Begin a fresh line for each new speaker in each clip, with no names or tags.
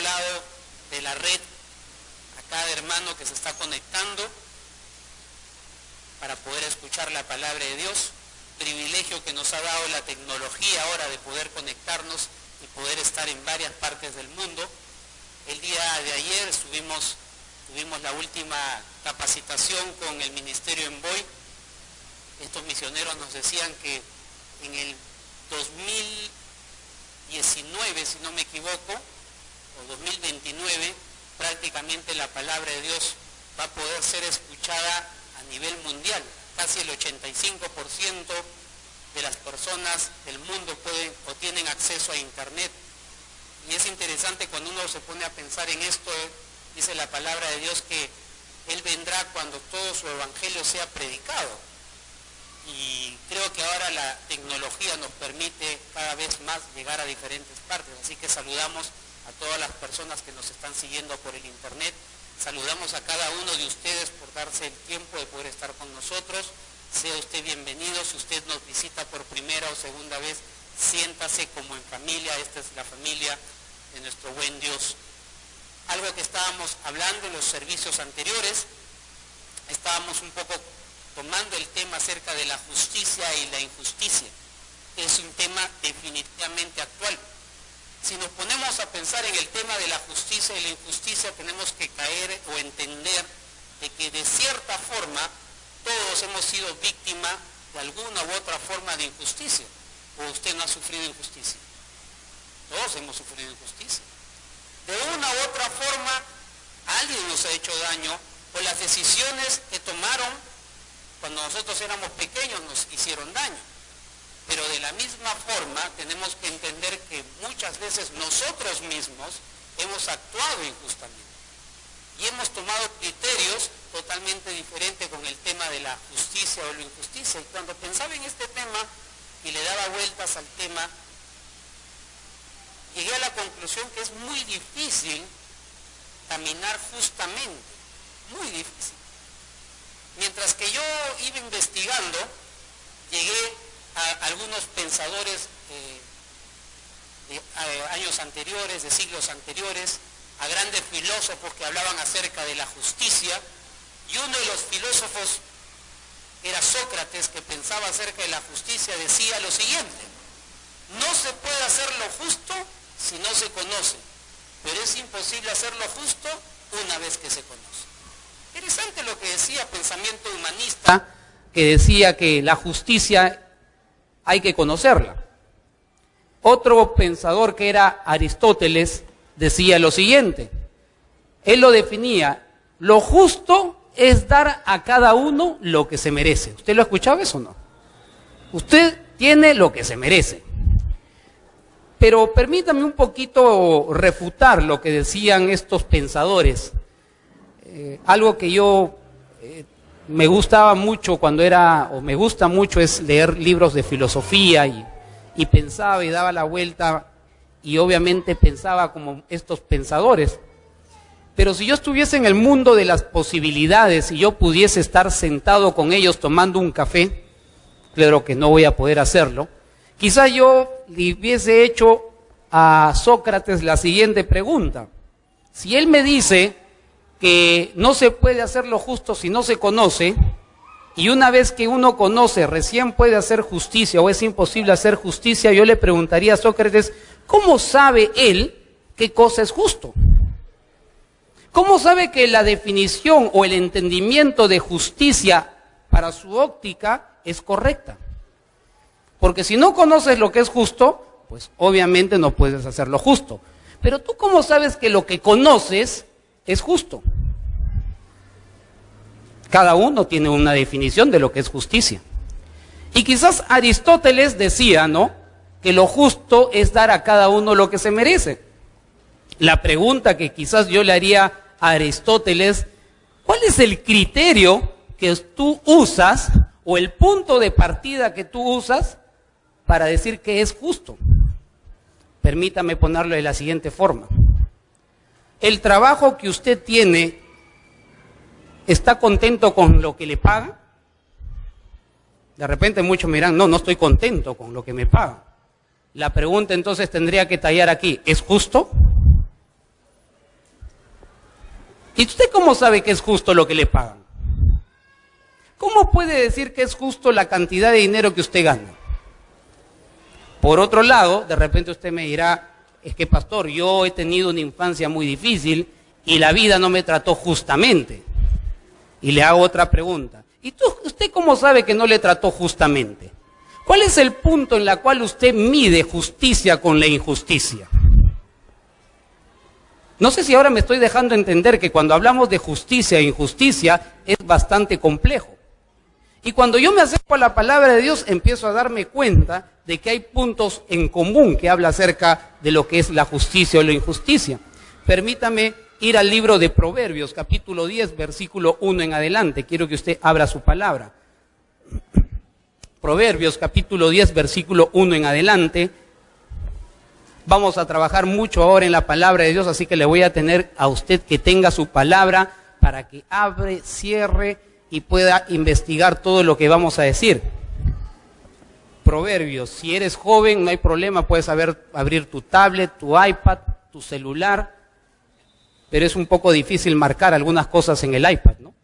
lado de la red, a cada hermano que se está conectando para poder escuchar la palabra de Dios. Privilegio que nos ha dado la tecnología ahora de poder conectarnos y poder estar en varias partes del mundo. El día de ayer tuvimos la última capacitación con el Ministerio Envoy. Estos misioneros nos decían que en el 2019, si no me equivoco, o 2029, prácticamente la palabra de Dios va a poder ser escuchada a nivel mundial. Casi el 85% de las personas del mundo pueden o tienen acceso a Internet. Y es interesante cuando uno se pone a pensar en esto, dice la palabra de Dios que Él vendrá cuando todo su evangelio sea predicado. Y creo que ahora la tecnología nos permite cada vez más llegar a diferentes partes. Así que saludamos a todas las personas que nos están siguiendo por el Internet. Saludamos a cada uno de ustedes por darse el tiempo de poder estar con nosotros. Sea usted bienvenido. Si usted nos visita por primera o segunda vez, siéntase como en familia. Esta es la familia de nuestro buen Dios. Algo que estábamos hablando en los servicios anteriores, estábamos un poco tomando el tema acerca de la justicia y la injusticia. Es un tema definitivamente actual. Si nos ponemos a pensar en el tema de la justicia y la injusticia, tenemos que caer o entender de que de cierta forma todos hemos sido víctimas de alguna u otra forma de injusticia. ¿O usted no ha sufrido injusticia? Todos hemos sufrido injusticia. De una u otra forma, alguien nos ha hecho daño, o las decisiones que tomaron cuando nosotros éramos pequeños nos hicieron daño. Pero de la misma forma tenemos que entender que muchas veces nosotros mismos hemos actuado injustamente y hemos tomado criterios totalmente diferentes con el tema de la justicia o la injusticia. Y cuando pensaba en este tema y le daba vueltas al tema, llegué a la conclusión que es muy difícil caminar justamente, muy difícil. Mientras que yo iba investigando, llegué a algunos pensadores de años anteriores, de siglos anteriores, a grandes filósofos que hablaban acerca de la justicia, y uno de los filósofos era Sócrates, que pensaba acerca de la justicia, decía lo siguiente: no se puede hacer lo justo si no se conoce, pero es imposible hacer lo justo una vez que se conoce. Interesante lo que decía pensamiento humanista, que decía que la justicia hay que conocerla. Otro pensador, que era Aristóteles, decía lo siguiente. Él lo definía: lo justo es dar a cada uno lo que se merece. ¿Usted lo ha escuchado eso o no? Usted tiene lo que se merece. Pero permítame un poquito refutar lo que decían estos pensadores. Algo que yo me gustaba mucho cuando era, o me gusta mucho, es leer libros de filosofía y pensaba y daba la vuelta y obviamente pensaba como estos pensadores. Pero si yo estuviese en el mundo de las posibilidades y yo pudiese estar sentado con ellos tomando un café, claro que no voy a poder hacerlo, quizás yo le hubiese hecho a Sócrates la siguiente pregunta. Si él me dice que no se puede hacer lo justo si no se conoce, y una vez que uno conoce recién puede hacer justicia, o es imposible hacer justicia, yo le preguntaría a Sócrates: ¿cómo sabe él qué cosa es justo? ¿Cómo sabe que la definición o el entendimiento de justicia para su óptica es correcta? Porque si no conoces lo que es justo, pues obviamente no puedes hacer lo justo. Pero tú, ¿cómo sabes que lo que conoces es justo? Cada uno tiene una definición de lo que es justicia. Y quizás Aristóteles decía, ¿no?, que lo justo es dar a cada uno lo que se merece. La pregunta que quizás yo le haría a Aristóteles: ¿cuál es el criterio que tú usas, o el punto de partida que tú usas para decir que es justo? Permítame ponerlo de la siguiente forma. ¿El trabajo que usted tiene, está contento con lo que le pagan? De repente muchos me dirán: no estoy contento con lo que me pagan. La pregunta entonces tendría que tallar aquí: ¿es justo? ¿Y usted cómo sabe que es justo lo que le pagan? ¿Cómo puede decir que es justo la cantidad de dinero que usted gana? Por otro lado, de repente usted me dirá, es que pastor, yo he tenido una infancia muy difícil y la vida no me trató justamente. Y le hago otra pregunta. ¿Y usted cómo sabe que no le trató justamente? ¿Cuál es el punto en el cual usted mide justicia con la injusticia? No sé si ahora me estoy dejando entender que cuando hablamos de justicia e injusticia es bastante complejo. Y cuando yo me acerco a la palabra de Dios, empiezo a darme cuenta de que hay puntos en común que habla acerca de lo que es la justicia o la injusticia. Permítame ir al libro de Proverbios, capítulo 10, versículo 1 en adelante. Quiero que usted abra su palabra. Proverbios, capítulo 10, versículo 1 en adelante. Vamos a trabajar mucho ahora en la palabra de Dios, así que le voy a tener a usted que tenga su palabra para que abre, cierre y pueda investigar todo lo que vamos a decir. Proverbios, si eres joven no hay problema, puedes abrir tu tablet, tu iPad, tu celular, pero es un poco difícil marcar algunas cosas en el iPad, ¿no?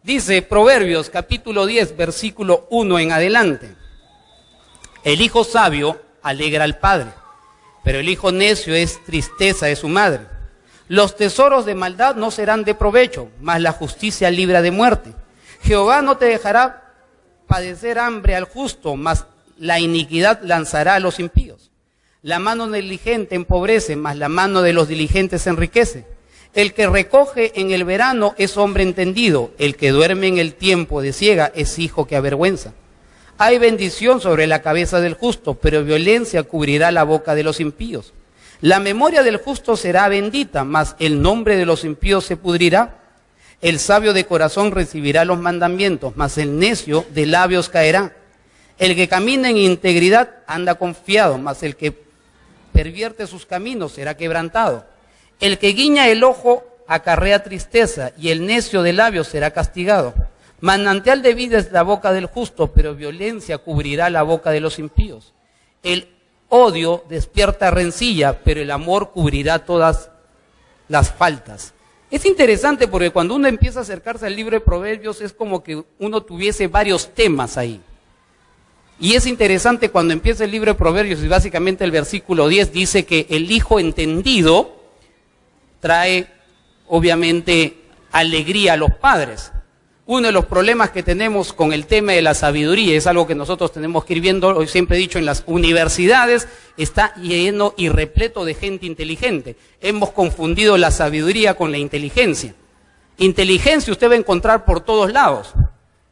Dice Proverbios, capítulo 10, versículo 1 en adelante. El hijo sabio alegra al padre, pero el hijo necio es tristeza de su madre. Los tesoros de maldad no serán de provecho, mas la justicia libra de muerte. Jehová no te dejará padecer hambre al justo, mas la iniquidad lanzará a los impíos. La mano negligente empobrece, mas la mano de los diligentes enriquece. El que recoge en el verano es hombre entendido, el que duerme en el tiempo de siega es hijo que avergüenza. Hay bendición sobre la cabeza del justo, pero violencia cubrirá la boca de los impíos. La memoria del justo será bendita, mas el nombre de los impíos se pudrirá. El sabio de corazón recibirá los mandamientos, mas el necio de labios caerá. El que camina en integridad anda confiado, mas el que pervierte sus caminos será quebrantado. El que guiña el ojo acarrea tristeza, y el necio de labios será castigado. Manantial de vida es la boca del justo, pero violencia cubrirá la boca de los impíos. El odio despierta rencilla, pero el amor cubrirá todas las faltas. Es interesante porque cuando uno empieza a acercarse al libro de Proverbios es como que uno tuviese varios temas ahí. Y es interesante cuando empieza el libro de Proverbios y básicamente el versículo 10 dice que el hijo entendido trae obviamente alegría a los padres. Uno de los problemas que tenemos con el tema de la sabiduría, es algo que nosotros tenemos que ir viendo, hoy siempre he dicho, en las universidades está lleno y repleto de gente inteligente. Hemos confundido la sabiduría con la inteligencia. Inteligencia usted va a encontrar por todos lados.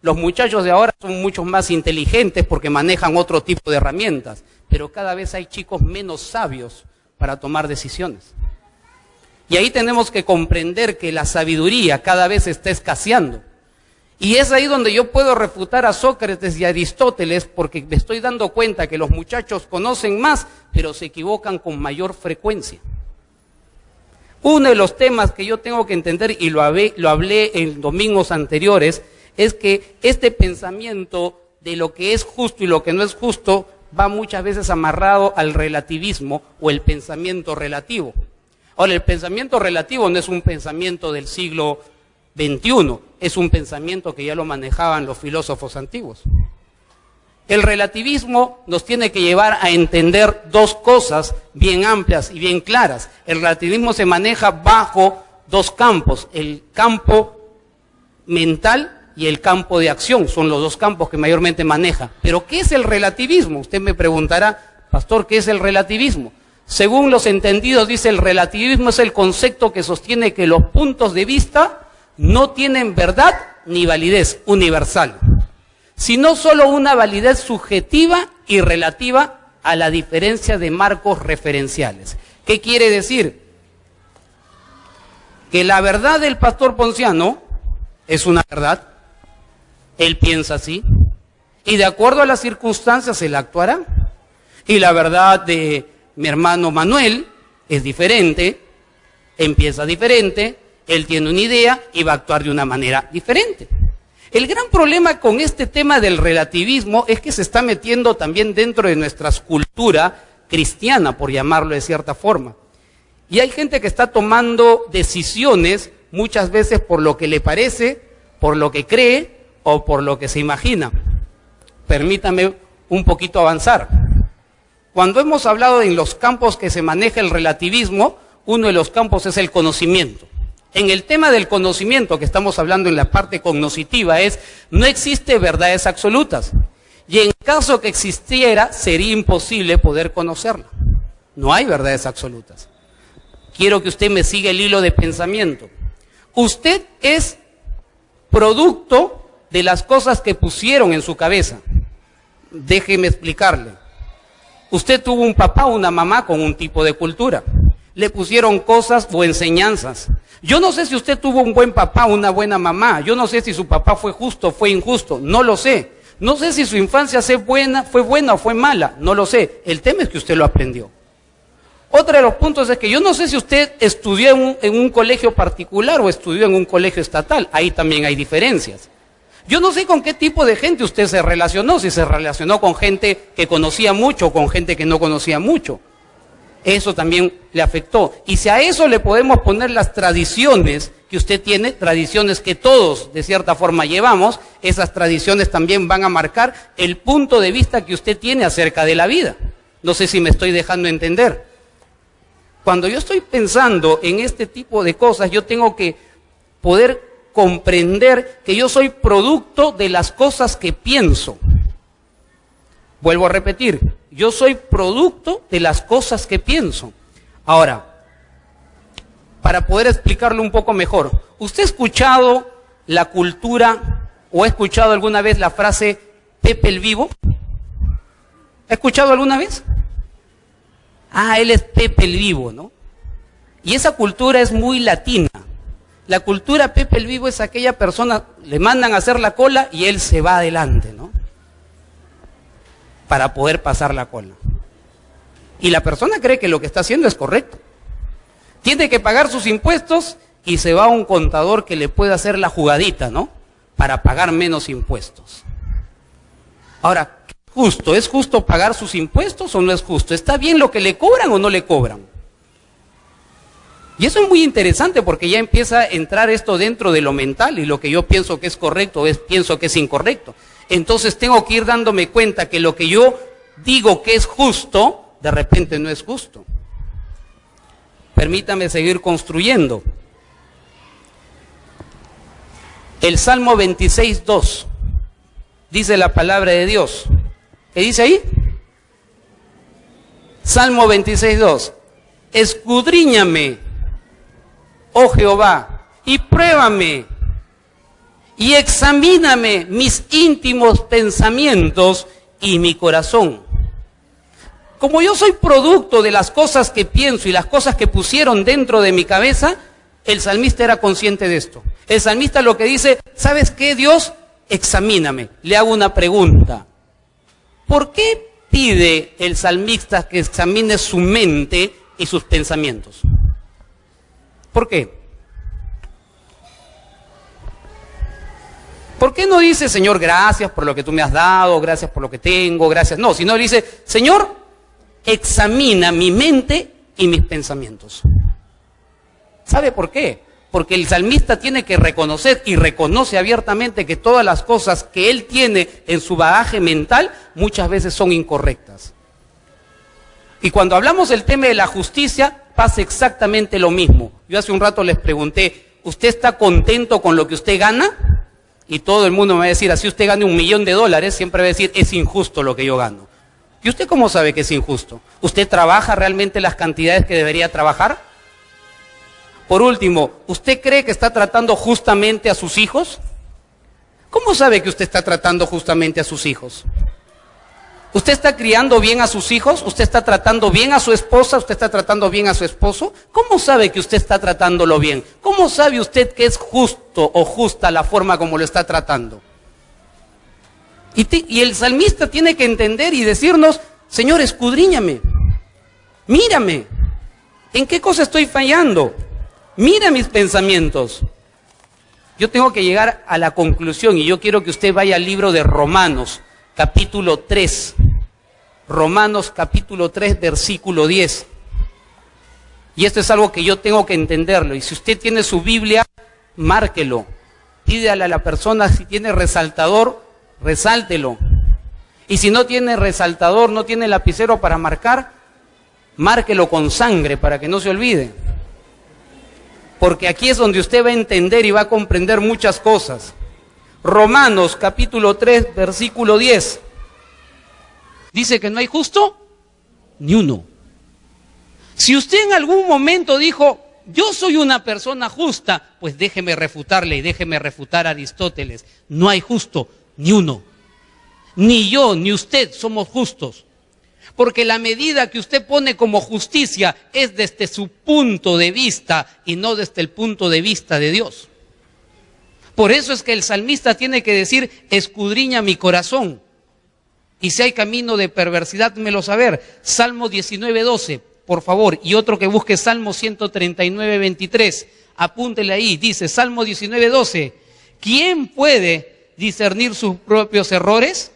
Los muchachos de ahora son mucho más inteligentes porque manejan otro tipo de herramientas, pero cada vez hay chicos menos sabios para tomar decisiones. Y ahí tenemos que comprender que la sabiduría cada vez está escaseando. Y es ahí donde yo puedo refutar a Sócrates y a Aristóteles, porque me estoy dando cuenta que los muchachos conocen más, pero se equivocan con mayor frecuencia. Uno de los temas que yo tengo que entender, y lo hablé en domingos anteriores, es que este pensamiento de lo que es justo y lo que no es justo va muchas veces amarrado al relativismo o el pensamiento relativo. Ahora, el pensamiento relativo no es un pensamiento del siglo XXI, es un pensamiento que ya lo manejaban los filósofos antiguos. El relativismo nos tiene que llevar a entender dos cosas bien amplias y bien claras. El relativismo se maneja bajo dos campos, el campo mental y el campo de acción, son los dos campos que mayormente maneja. Pero ¿qué es el relativismo? Usted me preguntará, pastor, ¿qué es el relativismo? Según los entendidos, dice el relativismo es el concepto que sostiene que los puntos de vista no tienen verdad ni validez universal, sino solo una validez subjetiva y relativa a la diferencia de marcos referenciales. ¿Qué quiere decir? Que la verdad del pastor Ponciano es una verdad, él piensa así, y de acuerdo a las circunstancias él actuará. Y la verdad de mi hermano Manuel es diferente, empieza diferente, él tiene una idea y va a actuar de una manera diferente. El gran problema con este tema del relativismo es que se está metiendo también dentro de nuestra cultura cristiana, por llamarlo de cierta forma. Y hay gente que está tomando decisiones muchas veces por lo que le parece, por lo que cree o por lo que se imagina. Permítame un poquito avanzar. Cuando hemos hablado en los campos que se maneja el relativismo, uno de los campos es el conocimiento. En el tema del conocimiento que estamos hablando en la parte cognoscitiva no existe verdades absolutas. Y en caso que existiera, sería imposible poder conocerla. No hay verdades absolutas. Quiero que usted me siga el hilo de pensamiento. Usted es producto de las cosas que pusieron en su cabeza. Déjeme explicarle. Usted tuvo un papá o una mamá con un tipo de cultura. Le pusieron cosas o enseñanzas. Yo no sé si usted tuvo un buen papá o una buena mamá. Yo no sé si su papá fue justo o fue injusto. No lo sé. No sé si su infancia fue buena o fue mala. No lo sé. El tema es que usted lo aprendió. Otro de los puntos es que yo no sé si usted estudió en un colegio particular o estudió en un colegio estatal. Ahí también hay diferencias. Yo no sé con qué tipo de gente usted se relacionó. Si se relacionó con gente que conocía mucho o con gente que no conocía mucho. Eso también le afectó. Y si a eso le podemos poner las tradiciones que usted tiene, tradiciones que todos de cierta forma llevamos, esas tradiciones también van a marcar el punto de vista que usted tiene acerca de la vida. No sé si me estoy dejando entender. Cuando yo estoy pensando en este tipo de cosas, yo tengo que poder comprender que yo soy producto de las cosas que pienso. Vuelvo a repetir, yo soy producto de las cosas que pienso. Ahora, para poder explicarlo un poco mejor, ¿usted ha escuchado la cultura o ha escuchado alguna vez la frase Pepe el Vivo? ¿Ha escuchado alguna vez? Ah, él es Pepe el Vivo, ¿no? Y esa cultura es muy latina. La cultura Pepe el Vivo es aquella persona, le mandan a hacer la cola y él se va adelante, ¿no? Para poder pasar la cola. Y la persona cree que lo que está haciendo es correcto. Tiene que pagar sus impuestos y se va a un contador que le puede hacer la jugadita, ¿no? Para pagar menos impuestos. Ahora, ¿justo? ¿Es justo pagar sus impuestos o no es justo? ¿Está bien lo que le cobran o no le cobran? Y eso es muy interesante porque ya empieza a entrar esto dentro de lo mental y lo que yo pienso que es correcto, pienso que es incorrecto. Entonces tengo que ir dándome cuenta que lo que yo digo que es justo, de repente no es justo. Permítame seguir construyendo. El Salmo 26:2 dice la palabra de Dios. ¿Qué dice ahí? Salmo 26:2. Escudriñame, oh Jehová, y pruébame, y examíname mis íntimos pensamientos y mi corazón. Como yo soy producto de las cosas que pienso y las cosas que pusieron dentro de mi cabeza, el salmista era consciente de esto. El salmista lo que dice, ¿sabes qué, Dios? Examíname. Le hago una pregunta. ¿Por qué pide el salmista que examine su mente y sus pensamientos? ¿Por qué? ¿Por qué no dice, Señor, gracias por lo que tú me has dado, gracias por lo que tengo, gracias? No, sino dice, Señor, examina mi mente y mis pensamientos. ¿Sabe por qué? Porque el salmista tiene que reconocer y reconoce abiertamente que todas las cosas que él tiene en su bagaje mental muchas veces son incorrectas. Y cuando hablamos del tema de la justicia, pasa exactamente lo mismo. Yo hace un rato les pregunté, ¿usted está contento con lo que usted gana? Y todo el mundo me va a decir, así usted gane $1.000.000, siempre va a decir, es injusto lo que yo gano. ¿Y usted cómo sabe que es injusto? ¿Usted trabaja realmente las cantidades que debería trabajar? Por último, ¿usted cree que está tratando justamente a sus hijos? ¿Cómo sabe que usted está tratando justamente a sus hijos? ¿Usted está criando bien a sus hijos? ¿Usted está tratando bien a su esposa? ¿Usted está tratando bien a su esposo? ¿Cómo sabe que usted está tratándolo bien? ¿Cómo sabe usted que es justo o justa la forma como lo está tratando? Y el salmista tiene que entender y decirnos, Señor, escudriñame, mírame, ¿en qué cosa estoy fallando? Mira mis pensamientos. Yo tengo que llegar a la conclusión y yo quiero que usted vaya al libro de Romanos, capítulo 3. Romanos capítulo 3, versículo 10. Y esto es algo que yo tengo que entenderlo. Y si usted tiene su Biblia, márquelo. Pídale a la persona, si tiene resaltador, resáltelo. Y si no tiene resaltador, no tiene lapicero para marcar, márquelo con sangre para que no se olvide. Porque aquí es donde usted va a entender y va a comprender muchas cosas. Romanos capítulo 3, versículo 10. Dice que no hay justo ni uno. Si usted en algún momento dijo, yo soy una persona justa, pues déjeme refutarle y déjeme refutar a Aristóteles. No hay justo ni uno. Ni yo, ni usted somos justos. Porque la medida que usted pone como justicia es desde su punto de vista y no desde el punto de vista de Dios. Por eso es que el salmista tiene que decir, escudriña mi corazón. Y si hay camino de perversidad, házmelo saber. Salmo 19:12, por favor. Y otro que busque Salmo 139:23. Apúntele ahí, dice Salmo 19:12. ¿Quién puede discernir sus propios errores?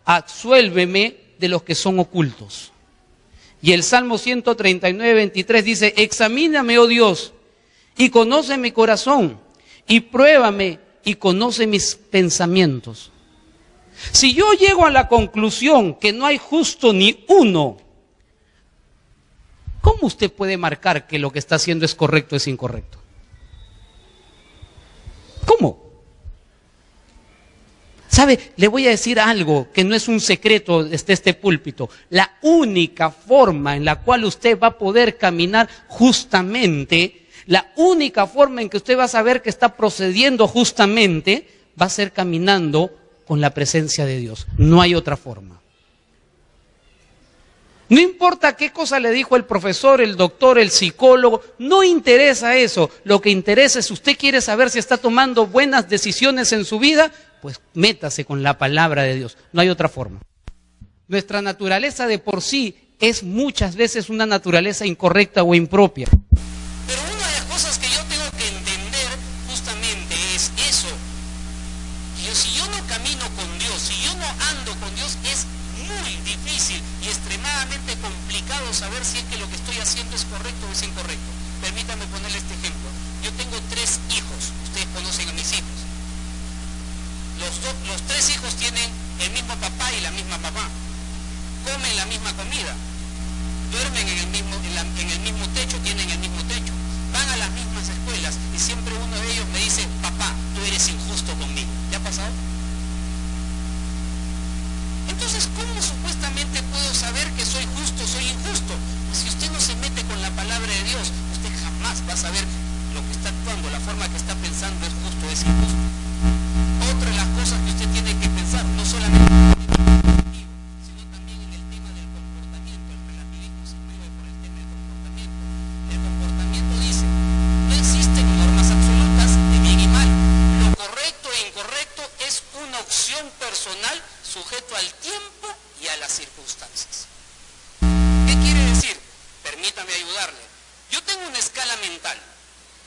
Absuélveme de los que son ocultos. Y el Salmo 139:23 dice, examíname, oh Dios, y conoce mi corazón, y pruébame y conoce mis pensamientos. Si yo llego a la conclusión que no hay justo ni uno, ¿cómo usted puede marcar que lo que está haciendo es correcto o es incorrecto? ¿Cómo? ¿Sabe? Le voy a decir algo que no es un secreto desde este púlpito. La única forma en la cual usted va a poder caminar justamente, la única forma en que usted va a saber que está procediendo justamente, va a ser caminando con la presencia de Dios. No hay otra forma. No importa qué cosa le dijo el profesor, el doctor, el psicólogo, no interesa eso. Lo que interesa es, usted quiere saber si está tomando buenas decisiones en su vida, pues métase con la palabra de Dios. No hay otra forma. Nuestra naturaleza de por sí es muchas veces una naturaleza incorrecta o impropia. Pero una de las cosas que yo tengo que entender justamente es eso. Si yo no camino con Dios, si yo no ando con Dios, es muy difícil y extremadamente complicado saber si es que lo que estoy haciendo es correcto o es incorrecto. Permítame ponerle este ejemplo. Yo tengo 3 hijos. Ustedes conocen a mis hijos. Los 3 hijos tienen el mismo papá y la misma mamá. Comen la misma comida. Duermen en el mismo techo, tienen el mismo techo. Van a las mismas escuelas y siempre uno de ellos me dice, papá, tú eres injusto conmigo. ¿Le ha pasado? Entonces, ¿cómo supuestamente puedo saber que soy justo o soy injusto? Pues si usted no se mete con la palabra de Dios, usted jamás va a saber lo que está actuando, la forma que está pensando es justo o es injusto. Otra de las cosas que usted tiene que pensar, no solamente en el tema relativo, sino también en el tema del comportamiento. El relativismo se mueve por el tema del comportamiento. El comportamiento dice, no existen normas absolutas de bien y mal. Lo correcto e incorrecto es una opción personal sujeto al tiempo y a las circunstancias. ¿Qué quiere decir? Permítame ayudarle. Yo tengo una escala mental.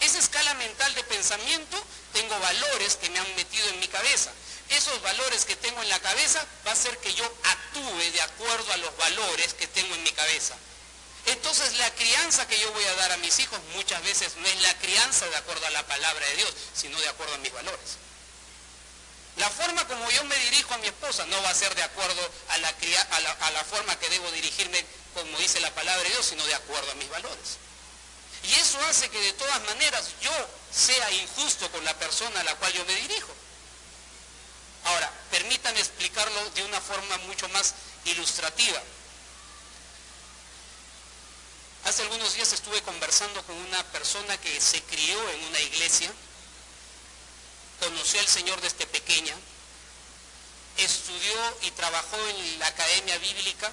Esa escala mental de pensamiento, tengo valores que me han metido en mi cabeza. Esos valores que tengo en la cabeza va a hacer que yo actúe de acuerdo a los valores que tengo en mi cabeza. Entonces la crianza que yo voy a dar a mis hijos muchas veces no es la crianza de acuerdo a la palabra de Dios, sino de acuerdo a mis valores. La forma como yo me dirijo a mi esposa no va a ser de acuerdo a la forma que debo dirigirme, como dice la palabra de Dios, sino de acuerdo a mis valores. Y eso hace que de todas maneras yo sea injusto con la persona a la cual yo me dirijo. Ahora, permítanme explicarlo de una forma mucho más ilustrativa. Hace algunos días estuve conversando con una persona que se crió en una iglesia, conoció al Señor desde pequeña, estudió y trabajó en la academia bíblica,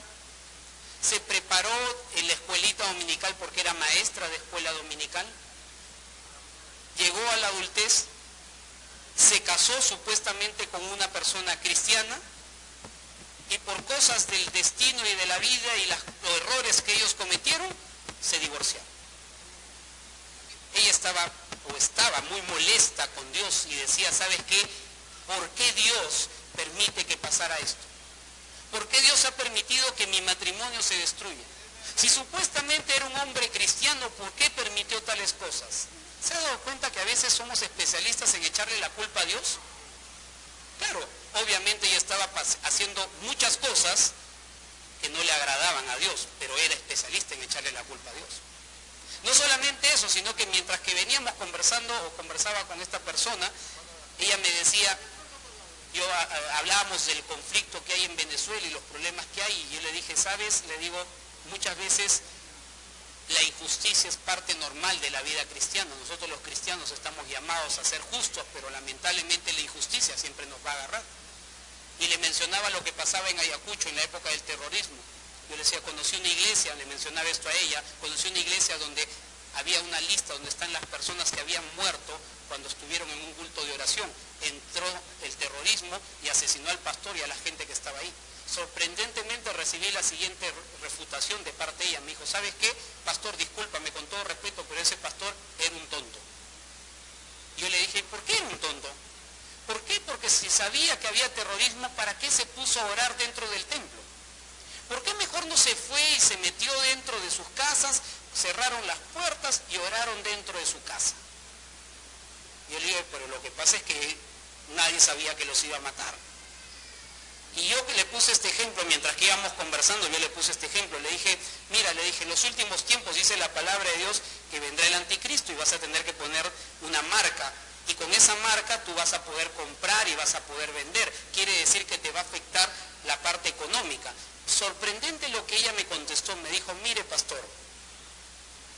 se preparó en la escuelita dominical porque era maestra de escuela dominical, llegó a la adultez, se casó supuestamente con una persona cristiana y por cosas del destino y de la vida y los errores que ellos cometieron, se divorciaron. Ella estaba muy molesta con Dios y decía, ¿sabes qué? ¿Por qué Dios permite que pasara esto? ¿Por qué Dios ha permitido que mi matrimonio se destruya? Si supuestamente era un hombre cristiano, ¿por qué permitió tales cosas? ¿Se ha dado cuenta que a veces somos especialistas en echarle la culpa a Dios? Claro, obviamente ella estaba haciendo muchas cosas que no le agradaban a Dios, pero era especialista en echarle la culpa a Dios. No solamente eso, sino que mientras que veníamos conversando o conversaba con esta persona, ella me decía, hablábamos del conflicto que hay en Venezuela y los problemas que hay, y yo le dije, ¿sabes? Le digo, muchas veces la injusticia es parte normal de la vida cristiana. Nosotros los cristianos estamos llamados a ser justos, pero lamentablemente la injusticia siempre nos va a agarrar. Y le mencionaba lo que pasaba en Ayacucho en la época del terrorismo. Yo le decía, conocí una iglesia, le mencionaba esto a ella, conocí una iglesia donde había una lista donde están las personas que habían muerto cuando estuvieron en un culto de oración. Entró el terrorismo y asesinó al pastor y a la gente que estaba ahí. Sorprendentemente recibí la siguiente refutación de parte de ella. Me dijo, ¿sabes qué? Pastor, discúlpame con todo respeto, pero ese pastor era un tonto. Yo le dije, ¿por qué era un tonto? ¿Por qué? Porque si sabía que había terrorismo, ¿para qué se puso a orar dentro del templo? ¿Por qué mejor no se fue y se metió dentro de sus casas, cerraron las puertas y oraron dentro de su casa? Yo le dije, pero lo que pasa es que nadie sabía que los iba a matar. Y yo le puse este ejemplo, mientras que íbamos conversando, yo le puse este ejemplo, le dije, mira, le dije, en los últimos tiempos dice la palabra de Dios que vendrá el anticristo y vas a tener que poner una marca. Y con esa marca tú vas a poder comprar y vas a poder vender. Quiere decir que te va a afectar la parte económica. Sorprendente lo que ella me contestó, me dijo, mire pastor,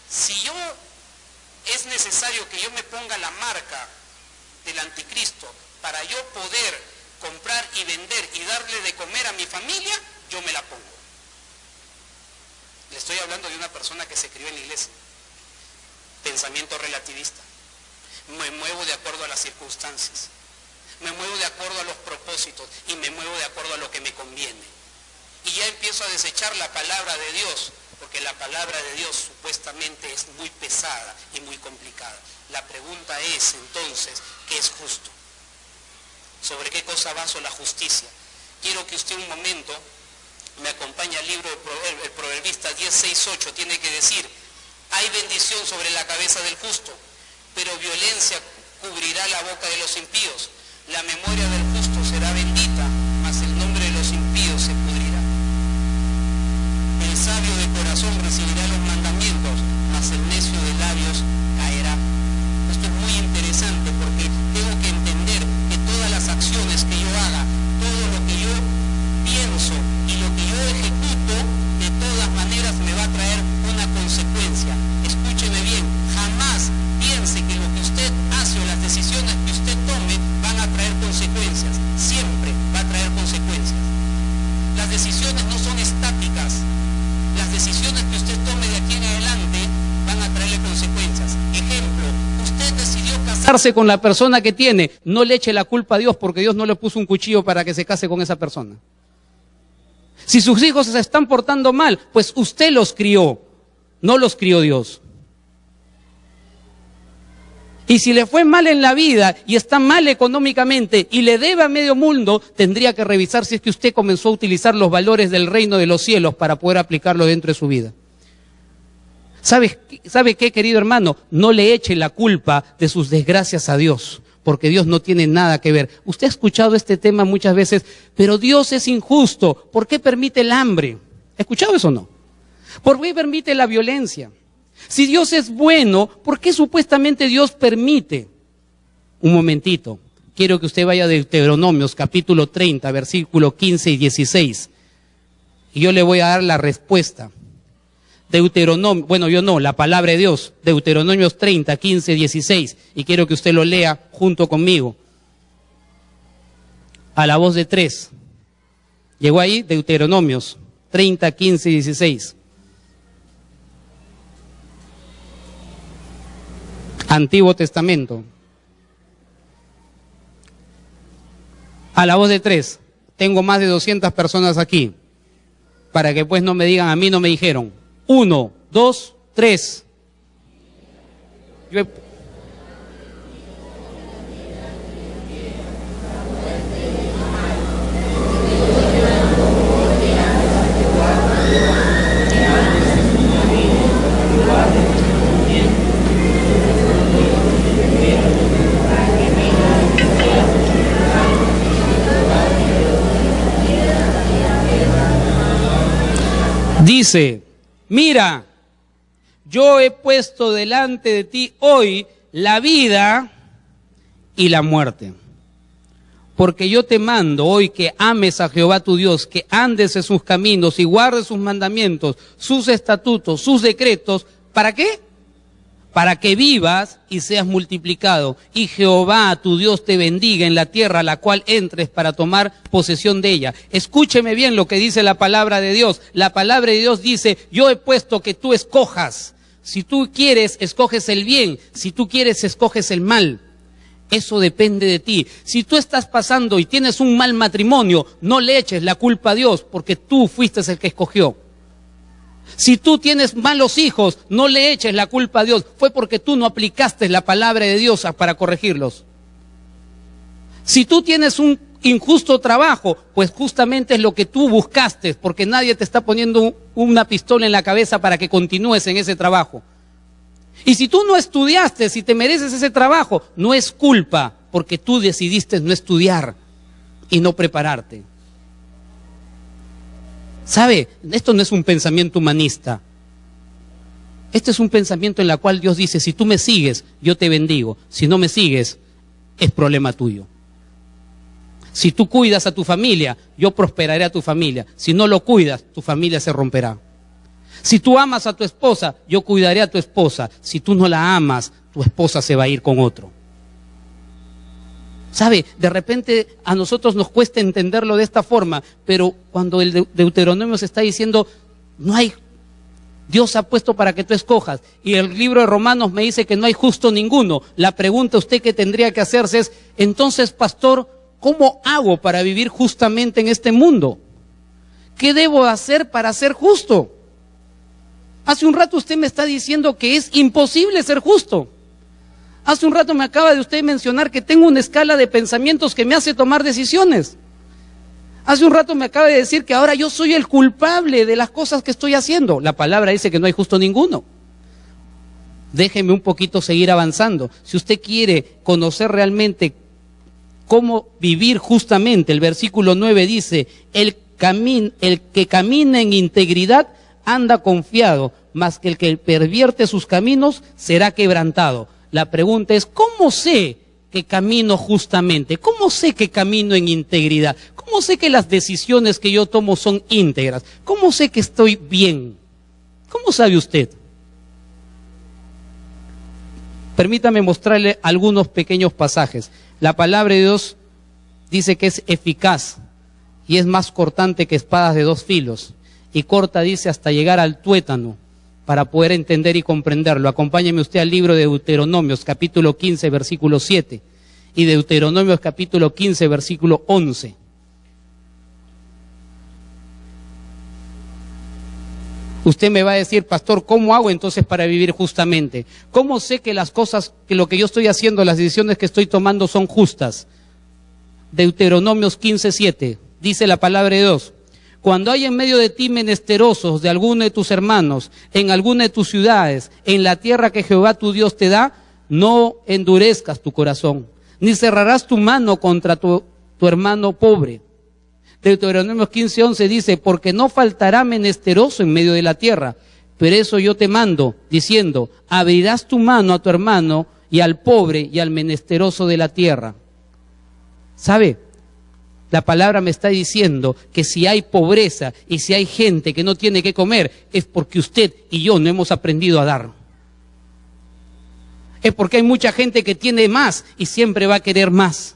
si es necesario que yo me ponga la marca del anticristo para yo poder comprar y vender y darle de comer a mi familia, yo me la pongo. Le estoy hablando de una persona que se crió en la iglesia. Pensamiento relativista. Me muevo de acuerdo a las circunstancias. Me muevo de acuerdo a los propósitos y me muevo de acuerdo a lo que me conviene. Y ya empiezo a desechar la palabra de Dios, porque la palabra de Dios supuestamente es muy pesada y muy complicada. La pregunta es entonces, ¿qué es justo? ¿Sobre qué cosa baso la justicia? Quiero que usted un momento me acompañe al libro del Proverbista 10:6-8. Tiene que decir, hay bendición sobre la cabeza del justo, pero violencia cubrirá la boca de los impíos. La memoria del justo será bendita, mas el nombre de los impíos se pudrirá. El sabio de corazón recibirá los mandamientos, mas el necio de labios caerá. Esto es muy interesante porque tengo que entender que todas las acciones que yo haga, todo lo que yo pienso y lo que yo ejecuto, de todas maneras me va a traer una consecuencia. Escúcheme bien, jamás piense que lo que usted hace o las decisiones que usted tome van a traer consecuencias. Siempre va a traer consecuencias. Las decisiones no son estáticas. Las decisiones que usted tome de aquí en adelante van a traerle consecuencias. Ejemplo, usted decidió casarse con la persona que tiene, no le eche la culpa a Dios porque Dios no le puso un cuchillo para que se case con esa persona. Si sus hijos se están portando mal, pues usted los crió, no los crió Dios. Y si le fue mal en la vida y está mal económicamente y le debe a medio mundo, tendría que revisar si es que usted comenzó a utilizar los valores del reino de los cielos para poder aplicarlo dentro de su vida. ¿Sabe qué, querido hermano? No le eche la culpa de sus desgracias a Dios, porque Dios no tiene nada que ver. Usted ha escuchado este tema muchas veces, pero Dios es injusto. ¿Por qué permite el hambre? ¿Ha escuchado eso o no? ¿Por qué permite la violencia? Si Dios es bueno, ¿por qué supuestamente Dios permite? Un momentito, quiero que usted vaya a Deuteronomios capítulo 30, versículo 15 y 16. Y yo le voy a dar la respuesta. Deuteronomio, bueno, yo no, la palabra de Dios, Deuteronomios 30, 15, 16. Y quiero que usted lo lea junto conmigo. A la voz de 3. Llegó ahí, Deuteronomios 30, 15 y 16. Antiguo Testamento. A la voz de 3. Tengo más de 200 personas aquí. Para que pues no me digan, a mí no me dijeron. 1, 2, 3.
Dice, mira, yo he puesto delante de ti hoy la vida y la muerte. Porque yo te mando hoy que ames a Jehová tu Dios, que andes en sus caminos y guardes sus mandamientos, sus estatutos, sus decretos. ¿Para qué? Para que vivas y seas multiplicado. Y Jehová tu Dios te bendiga en la tierra a la cual entres para tomar posesión de ella. Escúcheme bien lo que dice la palabra de Dios. La palabra de Dios dice, yo he puesto que tú escojas. Si tú quieres, escoges el bien. Si tú quieres, escoges el mal. Eso depende de ti. Si tú estás pasando y tienes un mal matrimonio, no le eches la culpa a Dios, porque tú fuiste el que escogió. Si tú tienes malos hijos, no le eches la culpa a Dios, fue porque tú no aplicaste la palabra de Dios para corregirlos. Si tú tienes un injusto trabajo, pues justamente es lo que tú buscaste, porque nadie te está poniendo una pistola en la cabeza para que continúes en ese trabajo. Y si tú no estudiaste, si te mereces ese trabajo, no es culpa, porque tú decidiste no estudiar y no prepararte. ¿Sabe? Esto no es un pensamiento humanista. Este es un pensamiento en el cual Dios dice, si tú me sigues, yo te bendigo. Si no me sigues, es problema tuyo. Si tú cuidas a tu familia, yo prosperaré a tu familia. Si no lo cuidas, tu familia se romperá. Si tú amas a tu esposa, yo cuidaré a tu esposa. Si tú no la amas, tu esposa se va a ir con otro. ¿Sabe? De repente a nosotros nos cuesta entenderlo de esta forma, pero cuando el Deuteronomio se está diciendo, no hay, Dios ha puesto para que tú escojas, y el libro de Romanos me dice que no hay justo ninguno. La pregunta usted que tendría que hacerse es, entonces, pastor, ¿cómo hago para vivir justamente en este mundo? ¿Qué debo hacer para ser justo? Hace un rato usted me está diciendo que es imposible ser justo. Hace un rato me acaba de usted mencionar que tengo una escala de pensamientos que me hace tomar decisiones. Hace un rato me acaba de decir que ahora yo soy el culpable de las cosas que estoy haciendo. La palabra dice que no hay justo ninguno. Déjeme un poquito seguir avanzando. Si usted quiere conocer realmente cómo vivir justamente, el versículo 9 dice, el que camina en integridad anda confiado, mas que el que pervierte sus caminos será quebrantado. La pregunta es, ¿cómo sé que camino justamente? ¿Cómo sé que camino en integridad? ¿Cómo sé que las decisiones que yo tomo son íntegras? ¿Cómo sé que estoy bien? ¿Cómo sabe usted? Permítame mostrarle algunos pequeños pasajes. La palabra de Dios dice que es eficaz y es más cortante que espadas de dos filos. Y corta, dice, hasta llegar al tuétano, para poder entender y comprenderlo. Acompáñeme usted al libro de Deuteronomios, capítulo 15, versículo 7, y Deuteronomios, capítulo 15, versículo 11. Usted me va a decir, pastor, ¿cómo hago entonces para vivir justamente? ¿Cómo sé que las cosas, que lo que yo estoy haciendo, las decisiones que estoy tomando son justas? Deuteronomios 15, 7, dice la palabra de Dios. Cuando hay en medio de ti menesterosos de alguno de tus hermanos, en alguna de tus ciudades, en la tierra que Jehová tu Dios te da, no endurezcas tu corazón, ni cerrarás tu mano contra tu hermano pobre. Deuteronomio 15:11 dice, porque no faltará menesteroso en medio de la tierra, pero eso yo te mando, diciendo, abrirás tu mano a tu hermano y al pobre y al menesteroso de la tierra. ¿Sabe? La palabra me está diciendo que si hay pobreza y si hay gente que no tiene que comer, es porque usted y yo no hemos aprendido a dar. Es porque hay mucha gente que tiene más y siempre va a querer más.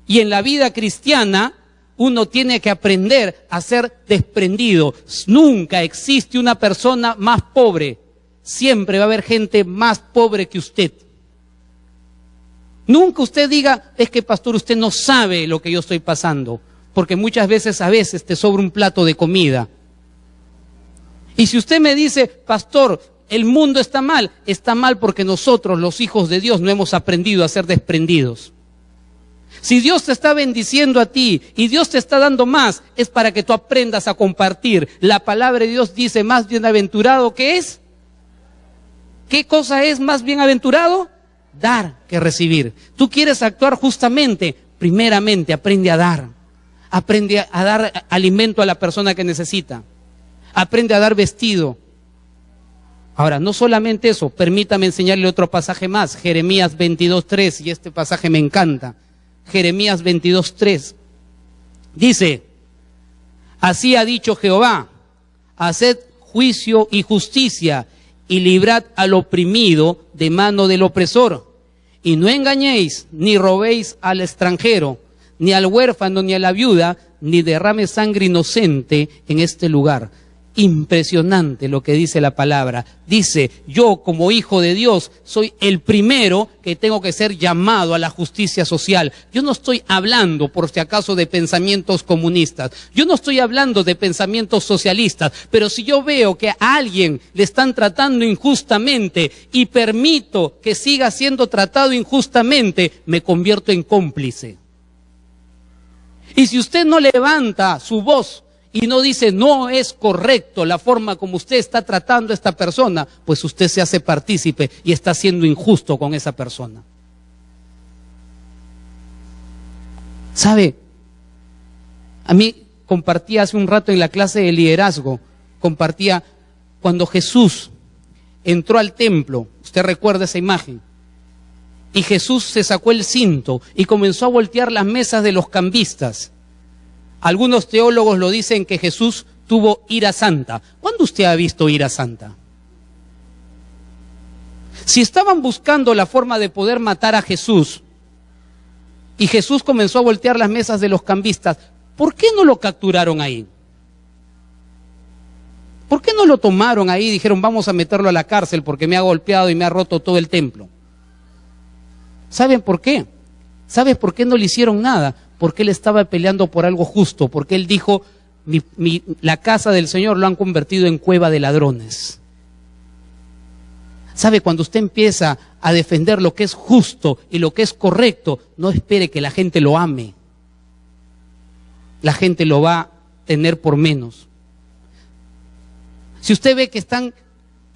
Y en la vida cristiana, uno tiene que aprender a ser desprendido. Nunca existe una persona más pobre. Siempre va a haber gente más pobre que usted. Nunca usted diga, es que pastor, usted no sabe lo que yo estoy pasando, porque muchas veces, te sobra un plato de comida. Y si usted me dice, pastor, el mundo está mal porque nosotros, los hijos de Dios, no hemos aprendido a ser desprendidos. Si Dios te está bendiciendo a ti y Dios te está dando más, es para que tú aprendas a compartir. La palabra de Dios dice, más bienaventurado, ¿qué es? ¿Qué cosa es más bienaventurado? Dar que recibir. Tú quieres actuar justamente, primeramente aprende a dar. Aprende a dar alimento a la persona que necesita. aprende a dar vestido. Ahora, no solamente eso, permítame enseñarle otro pasaje más, Jeremías 22:3, y este pasaje me encanta. Jeremías 22:3. Dice, así ha dicho Jehová, haced juicio y justicia, y librad al oprimido de mano del opresor. Y no engañéis, ni robéis al extranjero, ni al huérfano, ni a la viuda, ni derrame sangre inocente en este lugar. Impresionante lo que dice la palabra. Dice, yo como hijo de Dios soy el primero que tengo que ser llamado a la justicia social. Yo no estoy hablando, por si acaso, de pensamientos comunistas. Yo no estoy hablando de pensamientos socialistas. Pero si yo veo que a alguien le están tratando injustamente y permito que siga siendo tratado injustamente, me convierto en cómplice. Y si usted no levanta su voz y no dice, no es correcto la forma como usted está tratando a esta persona, pues usted se hace partícipe y está siendo injusto con esa persona. ¿Sabe? A mí compartía hace un rato en la clase de liderazgo, compartía cuando Jesús entró al templo, usted recuerda esa imagen, y Jesús se sacó el cinto y comenzó a voltear las mesas de los cambistas. Algunos teólogos lo dicen que Jesús tuvo ira santa. ¿Cuándo usted ha visto ira santa? Si estaban buscando la forma de poder matar a Jesús y Jesús comenzó a voltear las mesas de los cambistas, ¿por qué no lo capturaron ahí? ¿Por qué no lo tomaron ahí y dijeron, vamos a meterlo a la cárcel porque me ha golpeado y me ha roto todo el templo? ¿Saben por qué? ¿Sabes por qué no le hicieron nada? Porque él estaba peleando por algo justo, porque él dijo, la casa del Señor lo han convertido en cueva de ladrones. ¿Sabe? Cuando usted empieza a defender lo que es justo y lo que es correcto, no espere que la gente lo ame. La gente lo va a tener por menos. Si usted ve que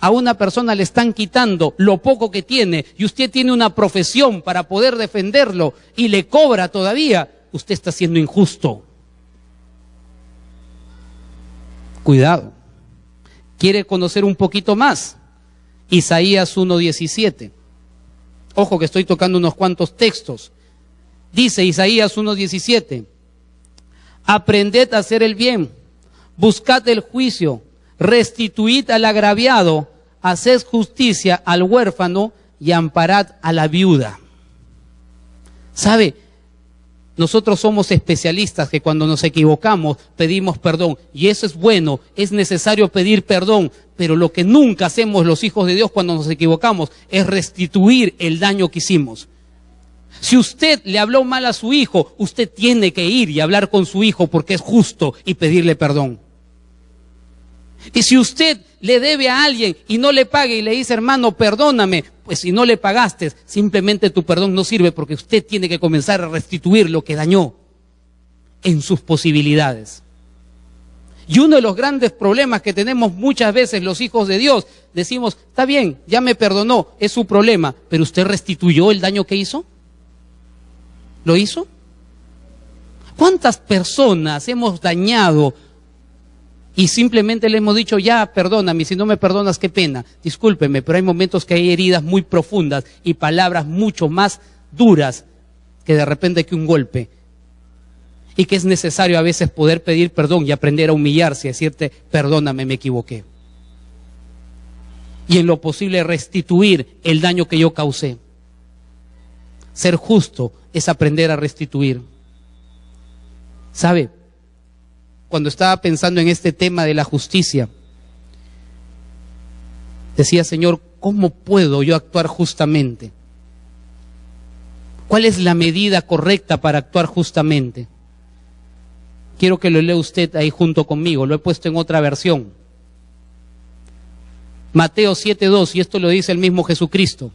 a una persona le están quitando lo poco que tiene y usted tiene una profesión para poder defenderlo y le cobra todavía, usted está siendo injusto. Cuidado. ¿Quiere conocer un poquito más? Isaías 1:17. Ojo que estoy tocando unos cuantos textos. Dice Isaías 1:17. Aprended a hacer el bien, buscad el juicio, restituid al agraviado, haced justicia al huérfano y amparad a la viuda. ¿Sabe? Nosotros somos especialistas que cuando nos equivocamos pedimos perdón, y eso es bueno, es necesario pedir perdón, pero lo que nunca hacemos los hijos de Dios cuando nos equivocamos es restituir el daño que hicimos. Si usted le habló mal a su hijo, usted tiene que ir y hablar con su hijo porque es justo y pedirle perdón. Y si usted le debe a alguien y no le pague y le dice, hermano, perdóname, pues si no le pagaste, simplemente tu perdón no sirve porque usted tiene que comenzar a restituir lo que dañó en sus posibilidades. Y uno de los grandes problemas que tenemos muchas veces los hijos de Dios, decimos, está bien, ya me perdonó, es su problema, pero ¿usted restituyó el daño que hizo? ¿Lo hizo? ¿Cuántas personas hemos dañado y simplemente le hemos dicho, ya, perdóname, si no me perdonas, qué pena, discúlpeme, pero hay momentos que hay heridas muy profundas y palabras mucho más duras que de repente que un golpe, y que es necesario a veces poder pedir perdón y aprender a humillarse y decirte, perdóname, me equivoqué. Y en lo posible restituir el daño que yo causé. Ser justo es aprender a restituir. ¿Sabe? Cuando estaba pensando en este tema de la justicia, decía, Señor, ¿cómo puedo yo actuar justamente? ¿Cuál es la medida correcta para actuar justamente? Quiero que lo lea usted ahí junto conmigo, lo he puesto en otra versión. Mateo 7:2, y esto lo dice el mismo Jesucristo.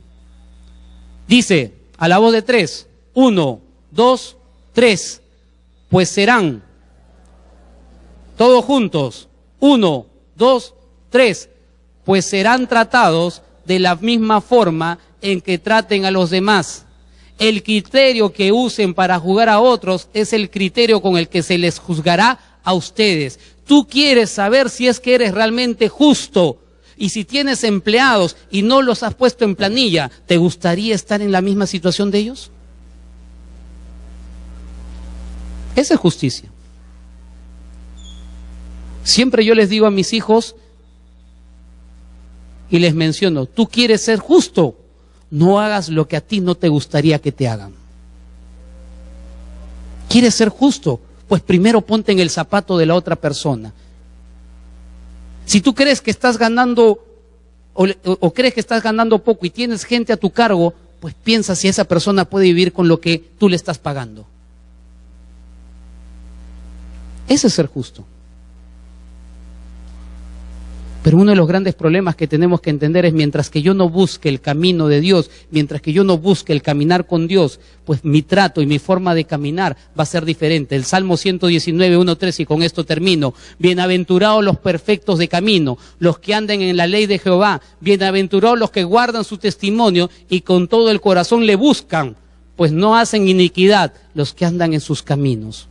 Dice, a la voz de 3, 1, 2, 3, pues serán, todos juntos, 1, 2, 3, pues serán tratados de la misma forma en que traten a los demás. El criterio que usen para juzgar a otros es el criterio con el que se les juzgará a ustedes. Tú quieres saber si es que eres realmente justo. Y si tienes empleados y no los has puesto en planilla, ¿te gustaría estar en la misma situación de ellos? Esa es justicia. Siempre yo les digo a mis hijos y les menciono, tú quieres ser justo, no hagas lo que a ti no te gustaría que te hagan. ¿Quieres ser justo? Pues primero ponte en el zapato de la otra persona. Si tú crees que estás ganando o crees que estás ganando poco y tienes gente a tu cargo, pues piensa si esa persona puede vivir con lo que tú le estás pagando. Ese es ser justo. Pero uno de los grandes problemas que tenemos que entender es mientras que yo no busque el camino de Dios, mientras que yo no busque el caminar con Dios, pues mi trato y mi forma de caminar va a ser diferente. El Salmo 119, 1-3, y con esto termino. Bienaventurados los perfectos de camino, los que andan en la ley de Jehová. Bienaventurados los que guardan su testimonio y con todo el corazón le buscan, pues no hacen iniquidad los que andan en sus caminos.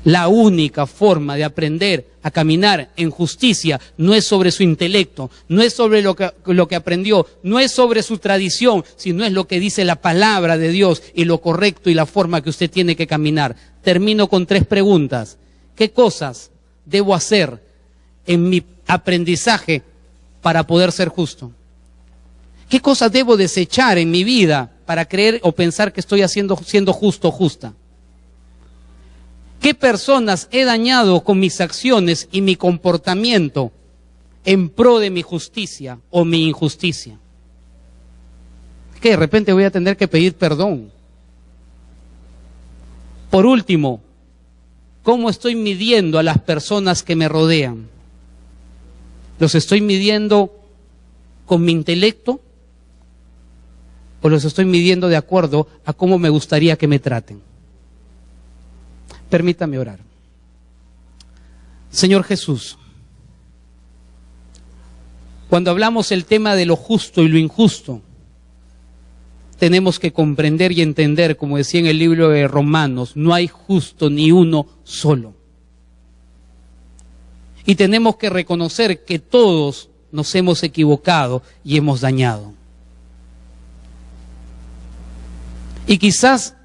La única forma de aprender a caminar en justicia no es sobre su intelecto, no es sobre lo que aprendió, no es sobre su tradición, sino es lo que dice la palabra de Dios y lo correcto y la forma que usted tiene que caminar. Termino con 3 preguntas. ¿Qué cosas debo hacer en mi aprendizaje para poder ser justo? ¿Qué cosas debo desechar en mi vida para creer o pensar que estoy siendo justo o justa? ¿Qué personas he dañado con mis acciones y mi comportamiento en pro de mi justicia o mi injusticia? Que de repente voy a tener que pedir perdón. Por último, ¿cómo estoy midiendo a las personas que me rodean? ¿Los estoy midiendo con mi intelecto o los estoy midiendo de acuerdo a cómo me gustaría que me traten? Permítame orar. Señor Jesús, cuando hablamos el tema de lo justo y lo injusto, tenemos que comprender y entender, como decía en el libro de Romanos, no hay justo ni uno solo. Y tenemos que reconocer que todos nos hemos equivocado y hemos dañado. Y quizás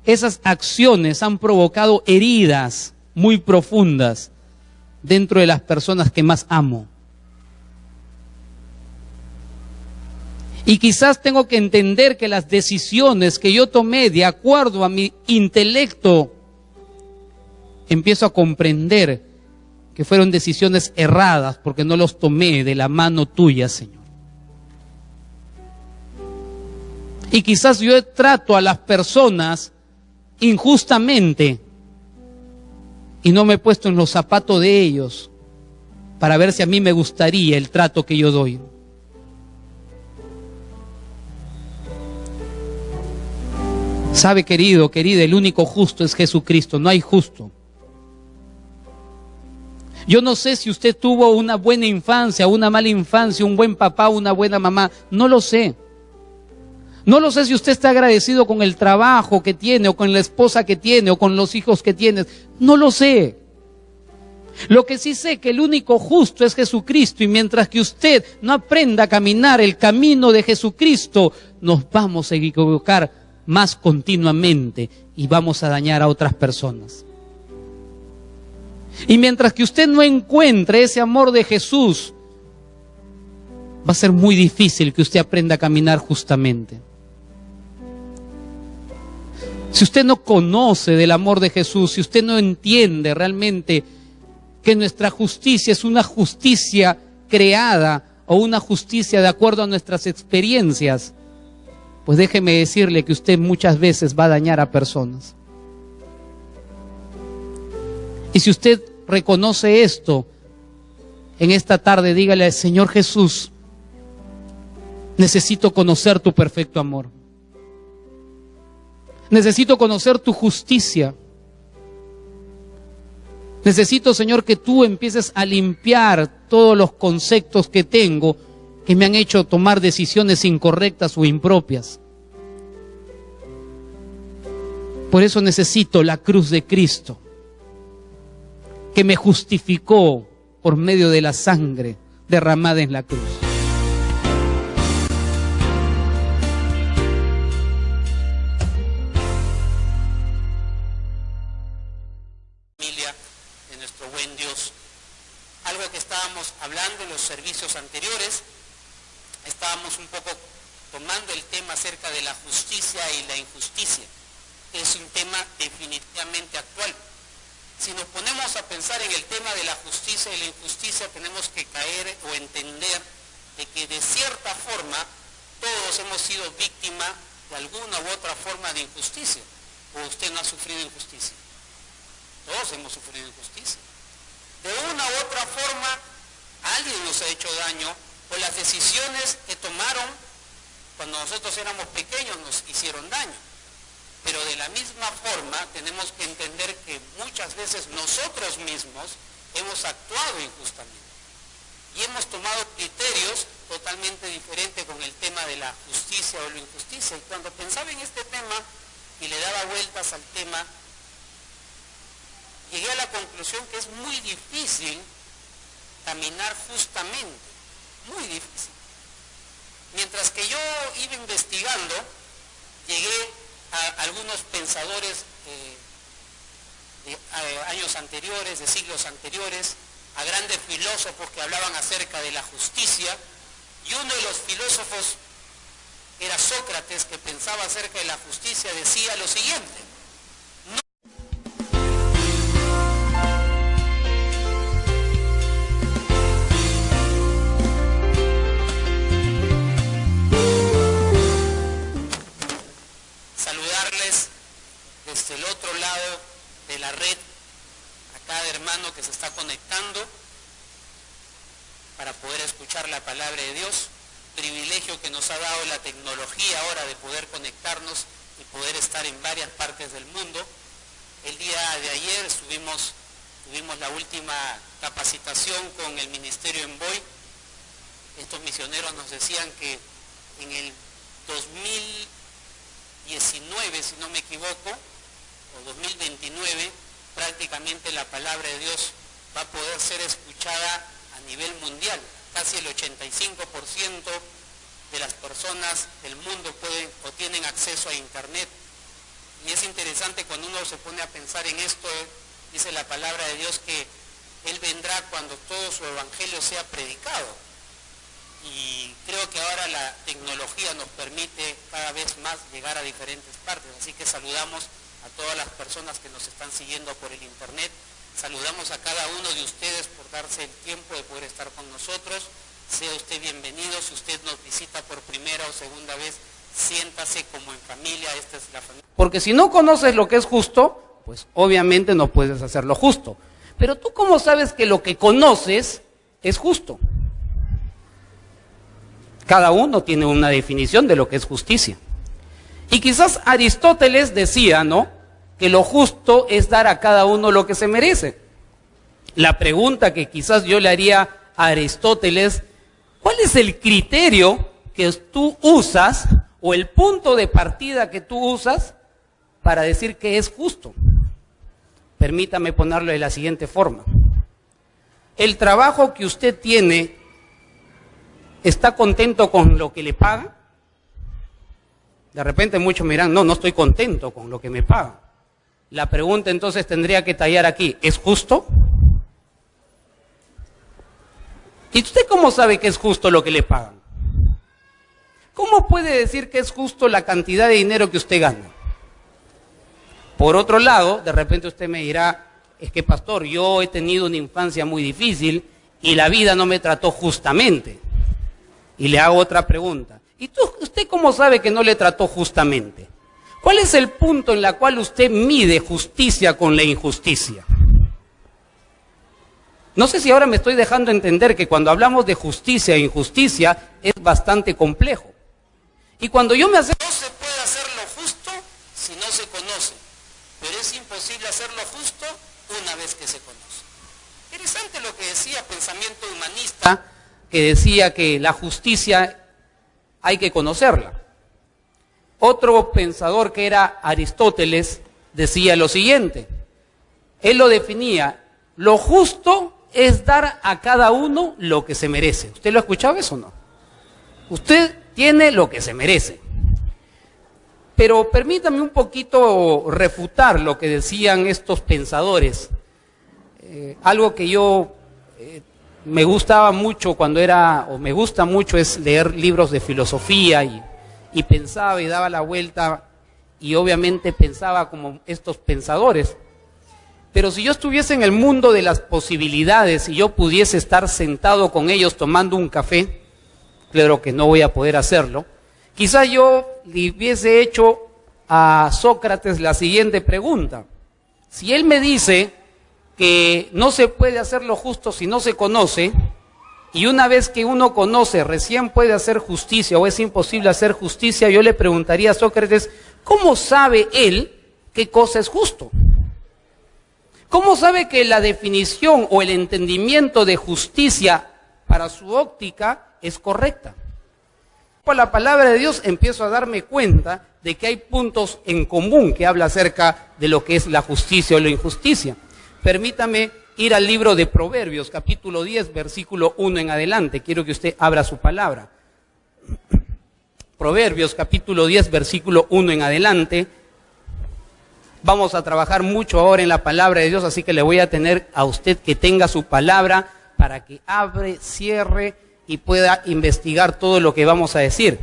esas acciones han provocado heridas muy profundas dentro de las personas que más amo. Y quizás tengo que entender que las decisiones que yo tomé de acuerdo a mi intelecto, empiezo a comprender que fueron decisiones erradas porque no los tomé de la mano tuya, Señor. Y quizás yo trato a las personas injustamente y no me he puesto en los zapatos de ellos para ver si a mí me gustaría el trato que yo doy. Sabe, querido, querida, el único justo es Jesucristo, no hay justo. Yo no sé si usted tuvo una buena infancia, una mala infancia, un buen papá, una buena mamá, no lo sé. No lo sé si usted está agradecido con el trabajo que tiene, o con la esposa que tiene, o con los hijos que tiene. No lo sé. Lo que sí sé es que el único justo es Jesucristo, y mientras que usted no aprenda a caminar el camino de Jesucristo, nos vamos a equivocar más continuamente y vamos a dañar a otras personas. Y mientras que usted no encuentre ese amor de Jesús, va a ser muy difícil que usted aprenda a caminar justamente. Si usted no conoce del amor de Jesús, si usted no entiende realmente que nuestra justicia es una justicia creada o una justicia de acuerdo a nuestras experiencias, pues déjeme decirle que usted muchas veces va a dañar a personas. Y si usted reconoce esto, en esta tarde dígale: Señor Jesús, necesito conocer tu perfecto amor. Necesito conocer tu justicia. Necesito, Señor, que tú empieces a limpiar todos los conceptos que tengo que me han hecho tomar decisiones incorrectas o impropias. Por eso necesito la cruz de Cristo. que me justificó por medio de la sangre derramada en la cruz.
Familia de nuestro buen Dios. Algo que estábamos hablando en los servicios anteriores, estábamos un poco tomando el tema acerca de la justicia y la injusticia. Es un tema definitivamente actual. Si nos ponemos a pensar en el tema de la justicia y la injusticia, tenemos que caer o entender de que de cierta forma todos hemos sido víctimas de alguna u otra forma de injusticia. ¿O usted no ha sufrido injusticia? Todos hemos sufrido injusticia. De una u otra forma, alguien nos ha hecho daño, o las decisiones que tomaron cuando nosotros éramos pequeños nos hicieron daño. Pero de la misma forma tenemos que entender que muchas veces nosotros mismos hemos actuado injustamente y hemos tomado criterios totalmente diferentes con el tema de la justicia o la injusticia. Y cuando pensaba en este tema y le daba vueltas al tema, llegué a la conclusión que es muy difícil caminar justamente, muy difícil. Mientras que yo iba investigando, llegué a algunos pensadores de años anteriores, de siglos anteriores, a grandes filósofos que hablaban acerca de la justicia, y uno de los filósofos era Sócrates, que pensaba acerca de la justicia, decía lo siguiente: saludarles desde el otro lado de la red a cada hermano que se está conectando para poder escuchar la palabra de Dios, privilegio que nos ha dado la tecnología ahora de poder conectarnos y poder estar en varias partes del mundo. El día de ayer tuvimos la última capacitación con el Ministerio Envoy. Estos misioneros nos decían que en el 2019, si no me equivoco, o 2029, prácticamente la palabra de Dios va a poder ser escuchada a nivel mundial. Casi el 85% de las personas del mundo pueden o tienen acceso a Internet. Y es interesante cuando uno se pone a pensar en esto, dice la palabra de Dios que Él vendrá cuando todo su evangelio sea predicado. Y creo que ahora la tecnología nos permite cada vez más llegar a diferentes partes. Así que saludamos a todas las personas que nos están siguiendo por el Internet. Saludamos a cada uno de ustedes por darse el tiempo de poder estar con nosotros. Sea usted bienvenido. Si usted nos visita por primera o segunda vez, siéntase como en familia. Esta es la familia.
Porque si no conoces lo que es justo, pues obviamente no puedes hacer lo justo. Pero tú, ¿cómo sabes que lo que conoces es justo? Cada uno tiene una definición de lo que es justicia. Y quizás Aristóteles decía, ¿no?, que lo justo es dar a cada uno lo que se merece. La pregunta que quizás yo le haría a Aristóteles: ¿cuál es el criterio que tú usas o el punto de partida que tú usas para decir que es justo? Permítame ponerlo de la siguiente forma. El trabajo que usted tiene, ¿está contento con lo que le pagan? De repente muchos me dirán: no estoy contento con lo que me pagan. La pregunta entonces tendría que tallar aquí: ¿es justo? ¿Y usted cómo sabe que es justo lo que le pagan? ¿Cómo puede decir que es justo la cantidad de dinero que usted gana? Por otro lado, de repente usted me dirá: es que, pastor, yo he tenido una infancia muy difícil y la vida no me trató justamente. Y le hago otra pregunta: ¿y usted cómo sabe que no le trató justamente? ¿Cuál es el punto en el cual usted mide justicia con la injusticia? No sé si ahora me estoy dejando entender que cuando hablamos de justicia e injusticia es bastante complejo. Y cuando yo me acerco...
No se puede hacer lo justo si no se conoce, pero es imposible hacer lo justo una vez que se conoce. Interesante lo que decía pensamiento humanista,
que decía que la justicia hay que conocerla. Otro pensador, que era Aristóteles, decía lo siguiente. Él lo definía: lo justo es dar a cada uno lo que se merece. ¿Usted lo ha escuchado eso o no? Usted tiene lo que se merece. Pero permítame un poquito refutar lo que decían estos pensadores. Algo que yo me gustaba mucho cuando era, o me gusta mucho, es leer libros de filosofía y pensaba y daba la vuelta y obviamente pensaba como estos pensadores. Pero si yo estuviese en el mundo de las posibilidades y yo pudiese estar sentado con ellos tomando un café, claro que no voy a poder hacerlo, quizás yo le hubiese hecho a Sócrates la siguiente pregunta. Si él me dice que no se puede hacer lo justo si no se conoce, y una vez que uno conoce recién puede hacer justicia o es imposible hacer justicia, yo le preguntaría a Sócrates, ¿cómo sabe él qué cosa es justo? ¿Cómo sabe que la definición o el entendimiento de justicia para su óptica es correcta? Por la palabra de Dios empiezo a darme cuenta de que hay puntos en común que habla acerca de lo que es la justicia o la injusticia. Permítame ir al libro de Proverbios, capítulo 10, versículo 1 en adelante. Quiero que usted abra su palabra. Proverbios, capítulo 10, versículo 1 en adelante. Vamos a trabajar mucho ahora en la palabra de Dios, así que le voy a tener a usted que tenga su palabra para que abre, cierre y pueda investigar todo lo que vamos a decir.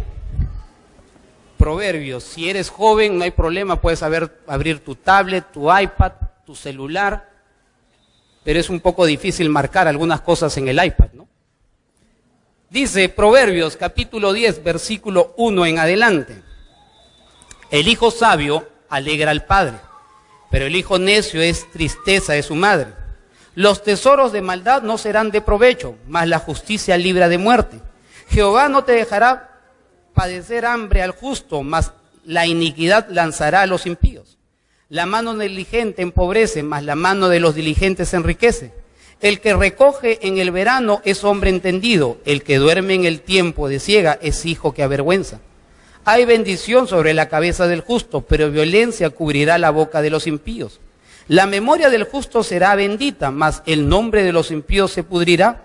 Proverbios, si eres joven no hay problema, puedes abrir tu tablet, tu iPad, tu celular, pero es un poco difícil marcar algunas cosas en el iPad, ¿no? Dice Proverbios, capítulo 10, versículo 1 en adelante. El hijo sabio alegra al padre, pero el hijo necio es tristeza de su madre. Los tesoros de maldad no serán de provecho, mas la justicia libra de muerte. Jehová no te dejará padecer hambre al justo, mas la iniquidad lanzará a los impíos. La mano negligente empobrece, mas la mano de los diligentes enriquece. El que recoge en el verano es hombre entendido, el que duerme en el tiempo de siega es hijo que avergüenza. Hay bendición sobre la cabeza del justo, pero violencia cubrirá la boca de los impíos. La memoria del justo será bendita, mas el nombre de los impíos se pudrirá.